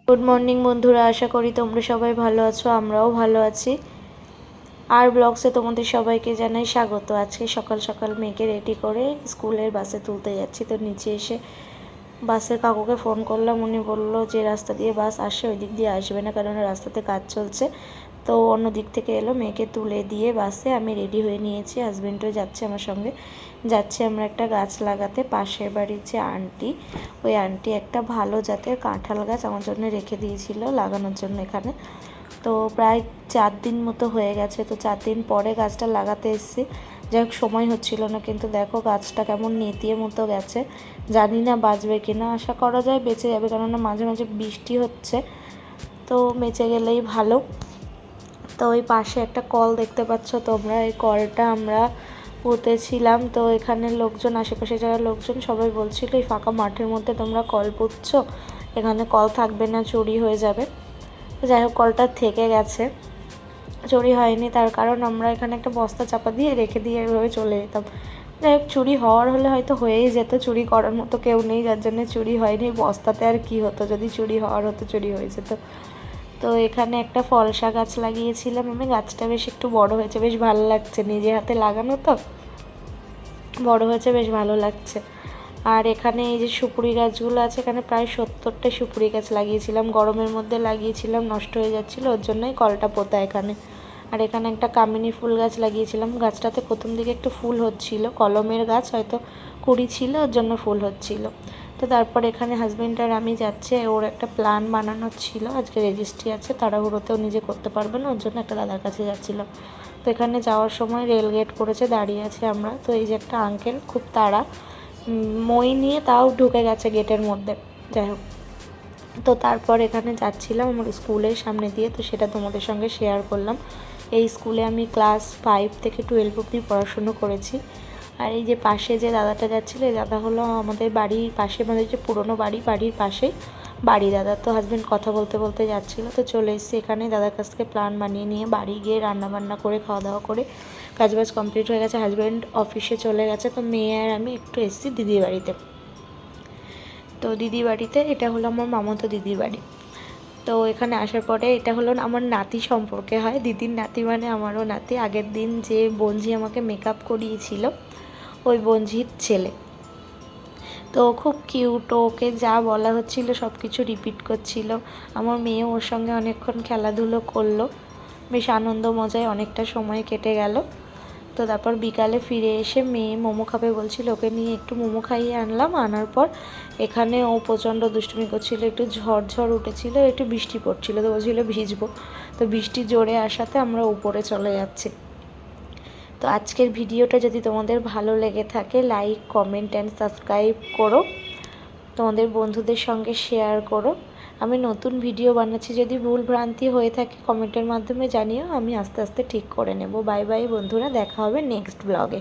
Good morning বন্ধুরা, আশা করি তোমরা সবাই ভালো আছো, আমরাও ভালো আছি। আর ব্লগসে তোমাদের সবাইকে জানাই স্বাগত। আজকে সকাল সকাল মেয়েকে রেডি করে স্কুলের বাসে তুলতে যাচ্ছি। তো নিচে এসে বাসের কাকুকে ফোন করলাম, উনি বললো যে রাস্তা দিয়ে বাস আসে, ওই দিক দিয়ে আসবে না, কারণ রাস্তাতে কাজ চলছে। তো অন্য দিক থেকে এলো, মেয়েকে তুলে দিয়ে বাসে আমি রেডি হয়ে নিয়েছি। হাজব্যান্ডও যাচ্ছে আমার সঙ্গে। যাচ্ছি আমরা একটা গাছ লাগাতে। পাশের বাড়ির যে আন্টি, ওই আন্টি একটা ভালো জাতের কাঁঠাল গাছ আমার জন্য রেখে দিয়েছিল লাগানোর জন্য এখানে। তো প্রায় 4 দিন মতো হয়ে গেছে। তো 4 দিন পরে গাছটা লাগাতে এসেছি। যাই হোক, সময় হচ্ছিল না, কিন্তু দেখো গাছটা কেমন নেতিয়ে মতো গেছে। জানি না বাঁচবে কিনা, আশা করা যায় বেঁচে যাবে, কেননা মাঝে মাঝে বৃষ্টি হচ্ছে, তো বেঁচে গেলেই ভালো। তো ওই পাশে একটা কল দেখতে পাচ্ছ তোমরা, এই কলটা আমরা পুঁতেছিলাম। তো এখানে লোকজন, আশেপাশে যারা লোকজন, সবাই বলছিল এই ফাঁকা মাঠের মধ্যে তোমরা কল পুঁতছো, এখানে কল থাকবে না, চুরি হয়ে যাবে। তো যাই হোক, কলটা থেকে গেছে, চুরি হয়নি। তার কারণ আমরা এখানে একটা বস্তা চাপা দিয়ে রেখে দিয়ে এভাবে চলে যেতাম। যাই হোক, চুরি হওয়ার হলে হয়তো হয়েই যেত, চুরি করার মতো কেউ নেই, যার জন্য চুরি হয়নি। বস্তাতে আর কি হতো, যদি চুরি হওয়ার হতো চুরি হয়ে যেত। তো এখানে একটা ফলসা গাছ লাগিয়েছিলাম আমি, গাছটা বেশ একটু বড় হয়েছে, বেশ ভালো লাগছে, নিজে হাতে লাগানো তো বড় হয়েছে, বেশ ভালো লাগছে। আর এখানে এই যে সুপুরি গাছগুলো আছে, এখানে প্রায় 70টা সুপুরি গাছ লাগিয়েছিলাম, গরমের মধ্যে লাগিয়েছিলাম, নষ্ট হয়ে যাচ্ছিলো, ওর জন্যই কলটা পোতা এখানে। আর এখানে একটা কামিনী ফুল গাছ লাগিয়েছিলাম, গাছটাতে প্রথম দিকে একটু ফুল হচ্ছিল, কলমের গাছ, হয়তো কুড়ি ছিল, ওর জন্য ফুল হচ্ছিল। তো তারপর এখানে হাজব্যান্ড আর আমি যাচ্ছে, ওর একটা প্ল্যান বানানোর ছিল, আজকে রেজিস্ট্রি আছে, তাড়াহুড়োতেও নিজে করতে পারবে না, ওর জন্য একটা দাদার কাছে যাচ্ছিলাম। তো এখানে যাওয়ার সময় রেল গেট করেছে, দাঁড়িয়ে আছি আমরা। তো এই যে একটা আঙ্কেল, খুব তাড়া, মই নিয়ে তাও ঢুকে গেছে গেটের মধ্যে। যাই হোক, তো তারপর এখানে যাচ্ছিলাম আমার স্কুলের সামনে দিয়ে, তো সেটা তোমাদের সঙ্গে শেয়ার করলাম। এই স্কুলে আমি ক্লাস 5 থেকে 12 অবধি পড়াশুনো করেছি। আর এই যে পাশে যে দাদাটা যাচ্ছিলো, এই দাদা হলো আমাদের বাড়ির পাশে, আমাদের যে পুরনো বাড়ির পাশেই বাড়ি দাদা। তো হাজব্যান্ড কথা বলতে বলতে যাচ্ছিলো, তো চলে এসেছি এখানে দাদার কাছ থেকে প্ল্যান বানিয়ে নিয়ে বাড়ি গিয়ে রান্নাবান্না করে খাওয়া দাওয়া করে কাজবাজ কমপ্লিট হয়ে গেছে। হাজব্যান্ড অফিসে চলে গেছে, তো মেয়ে আর আমি একটু এসেছি দিদির বাড়িতে। তো দিদির বাড়িতে, এটা হলো আমার মামাতো দিদির বাড়ি। তো এখানে আসার পরে, এটা হলো আমার নাতি সম্পর্কে হয়, দিদির নাতি মানে আমারও নাতি। আগের দিন যে বোনঝি আমাকে মেকআপ করিয়েছিল, ওই বোনঝির ছেলে। তো খুব কিউট, ওকে যা বলা হচ্ছিল সব কিছু রিপিট করছিল। আমার মেয়ে ওর সঙ্গে অনেকক্ষণ খেলাধুলো করলো, বেশ আনন্দ মজায় অনেকটা সময় কেটে গেল। তো তারপর বিকালে ফিরে এসে মেয়ে মোমো খাবে বলছিল, ওকে নিয়ে একটু মোমো খাইয়ে আনলাম। আনার পর এখানে ও প্রচণ্ড দুষ্টুমি করছিল, একটু ঝড় উঠেছিল, একটু বৃষ্টি পড়ছিল, তো বলছিল ভিজবো। তো বৃষ্টি জোরে আসাতে আমরা উপরে চলে যাচ্ছি। তো আজকের ভিডিওটা যদি তোমাদের ভালো লেগে থাকে, লাইক, কমেন্ট অ্যান্ড সাবস্ক্রাইব করো, তোমাদের বন্ধুদের সঙ্গে শেয়ার করো। আমি নতুন ভিডিও বানাচ্ছি, যদি ভুল ভ্রান্তি হয়ে থাকে কমেন্টের মাধ্যমে জানিও, আমি আস্তে আস্তে ঠিক করে নেব। বাই বাই বন্ধুরা, দেখা হবে নেক্সট ব্লগে।